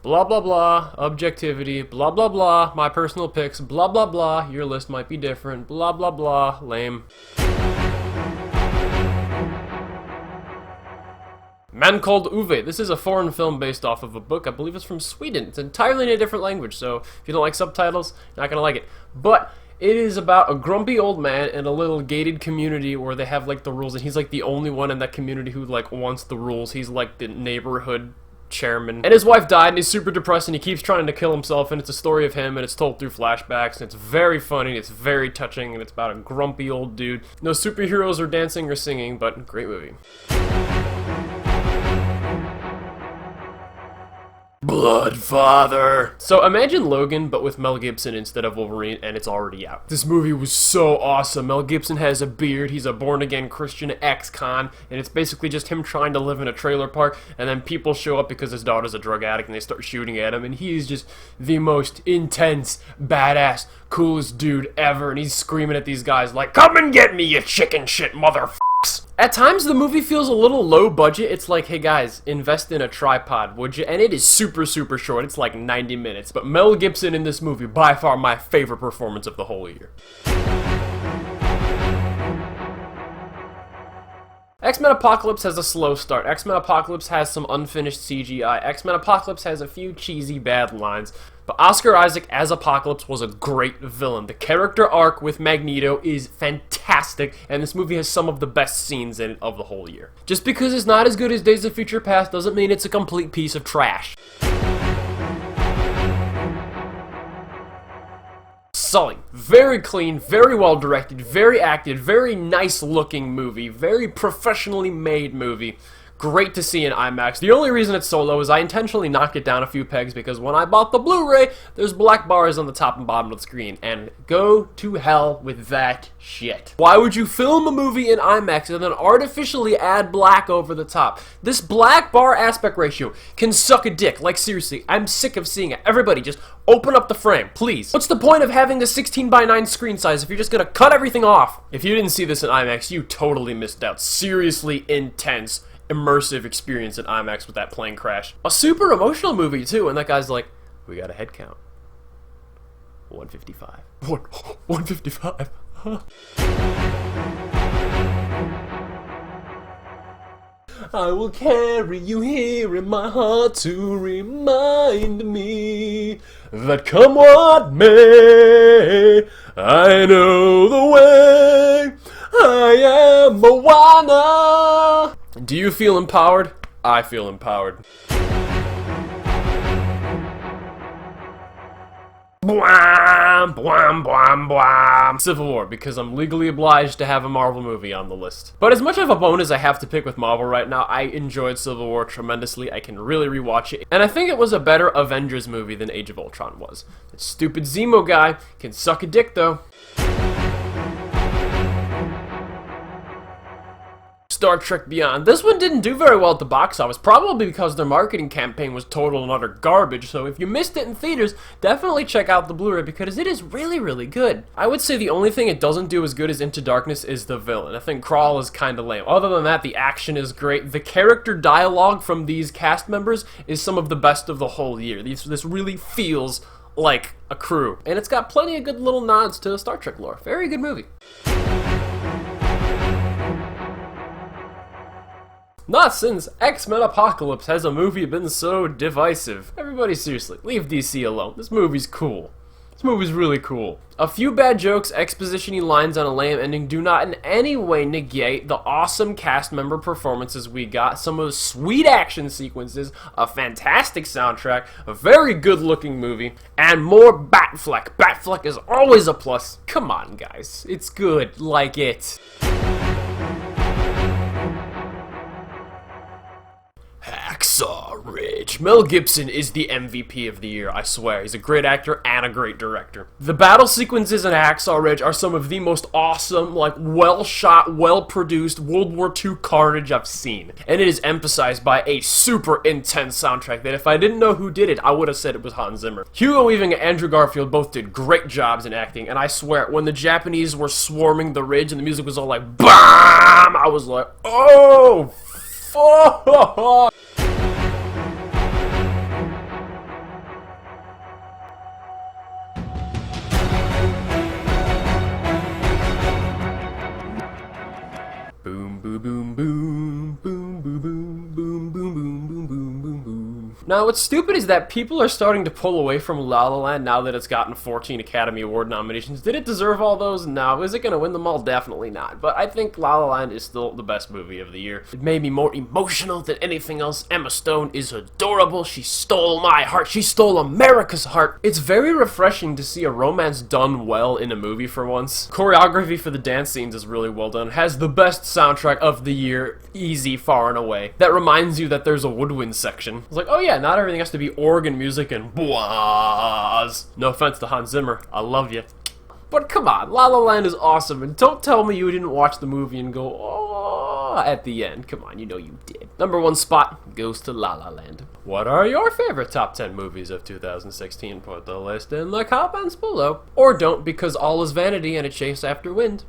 blah blah blah, objectivity, blah blah blah, my personal picks, blah blah blah, your list might be different, blah blah blah, lame. Man Called Ove. This is a foreign film based off of a book. I believe it's from Sweden. It's entirely in a different language, so if you don't like subtitles, you're not gonna like it. But it is about a grumpy old man in a little gated community where they have like the rules, and he's like the only one in that community who like wants the rules. He's like the neighborhood chairman, and his wife died, and he's super depressed, and he keeps trying to kill himself, and it's a story of him, and it's told through flashbacks, and it's very funny, it's very touching, and it's about a grumpy old dude. No superheroes or dancing or singing, but great movie. Bloodfather. So imagine Logan, but with Mel Gibson instead of Wolverine, and it's already out. This movie was so awesome. Mel Gibson has a beard, he's a born-again Christian ex-con, and it's basically just him trying to live in a trailer park, and then people show up because his daughter's a drug addict, and they start shooting at him, and he's just the most intense, badass, coolest dude ever, and he's screaming at these guys like, "Come and get me, you chicken shit motherfuckers!" At times, the movie feels a little low budget. It's like, hey guys, invest in a tripod, would you? And it is super, super short. It's like 90 minutes. But Mel Gibson in this movie, by far my favorite performance of the whole year. X-Men Apocalypse has a slow start. X-Men Apocalypse has some unfinished CGI. X-Men Apocalypse has a few cheesy bad lines. But Oscar Isaac as Apocalypse was a great villain. The character arc with Magneto is fantastic, and this movie has some of the best scenes in it of the whole year. Just because it's not as good as Days of Future Past doesn't mean it's a complete piece of trash. Sully. Very clean, very well directed, very acted, very nice looking movie, very professionally made movie. Great to see in IMAX. The only reason it's so low is I intentionally knocked it down a few pegs because when I bought the Blu-ray, there's black bars on the top and bottom of the screen, and go to hell with that shit. Why would you film a movie in IMAX and then artificially add black over the top? This black bar aspect ratio can suck a dick. Like seriously, I'm sick of seeing it. Everybody just open up the frame, please. What's the point of having the 16:9 screen size if you're just gonna cut everything off? If you didn't see this in IMAX, you totally missed out. Seriously intense, immersive experience in IMAX with that plane crash. A super emotional movie too, and that guy's like, we got a head count. 155. 155? Huh? I will carry you here in my heart to remind me that come what may, I know the way. I am Moana. Do you feel empowered? I feel empowered. Bwam, bwam, bwam, bwam. Civil War, because I'm legally obliged to have a Marvel movie on the list. But as much of a bone as I have to pick with Marvel right now, I enjoyed Civil War tremendously. I can really rewatch it. And I think it was a better Avengers movie than Age of Ultron was. That stupid Zemo guy can suck a dick though. Star Trek Beyond. This one didn't do very well at the box office, probably because their marketing campaign was total and utter garbage, so if you missed it in theaters, definitely check out the Blu-ray because it is really, really good. I would say the only thing it doesn't do as good as Into Darkness is the villain. I think Crawl is kinda lame. Other than that, the action is great. The character dialogue from these cast members is some of the best of the whole year. This really feels like a crew. And it's got plenty of good little nods to Star Trek lore. Very good movie. Not since X-Men Apocalypse has a movie been so divisive. Everybody seriously, leave DC alone. This movie's cool. This movie's really cool. A few bad jokes, exposition-y lines on a lame ending do not in any way negate the awesome cast member performances we got, some of the sweet action sequences, a fantastic soundtrack, a very good-looking movie, and more Batfleck. Batfleck is always a plus. Come on, guys. It's good. Like it. Hacksaw Ridge. Mel Gibson is the MVP of the year, I swear. He's a great actor and a great director. The battle sequences in Hacksaw Ridge are some of the most awesome, like, well-shot, well-produced World War II carnage I've seen. And it is emphasized by a super intense soundtrack that if I didn't know who did it, I would have said it was Hans Zimmer. Hugo Weaving and Andrew Garfield both did great jobs in acting, and I swear, when the Japanese were swarming the ridge and the music was all like, BAM! I was like, oh, fuck! boom, boom, boom, boom, boom, boom, boom, boom, boom, boom, boom. Now, what's stupid is that people are starting to pull away from La La Land now that it's gotten 14 Academy Award nominations. Did it deserve all those? No. Is it going to win them all? Definitely not. But I think La La Land is still the best movie of the year. It made me more emotional than anything else. Emma Stone is adorable. She stole my heart. She stole America's heart. It's very refreshing to see a romance done well in a movie for once. Choreography for the dance scenes is really well done. Has the best soundtrack of the year, easy, far and away. That reminds you that there's a woodwind section. It's like, oh yeah, not everything has to be organ music and boahs. No offense to Hans Zimmer, I love you. But come on, La La Land is awesome, and don't tell me you didn't watch the movie and go, oh, at the end. Come on, you know you did. Number 1 spot goes to La La Land. What are your favorite top 10 movies of 2016? Put the list in the comments below. Or don't, because all is vanity and a chase after wind.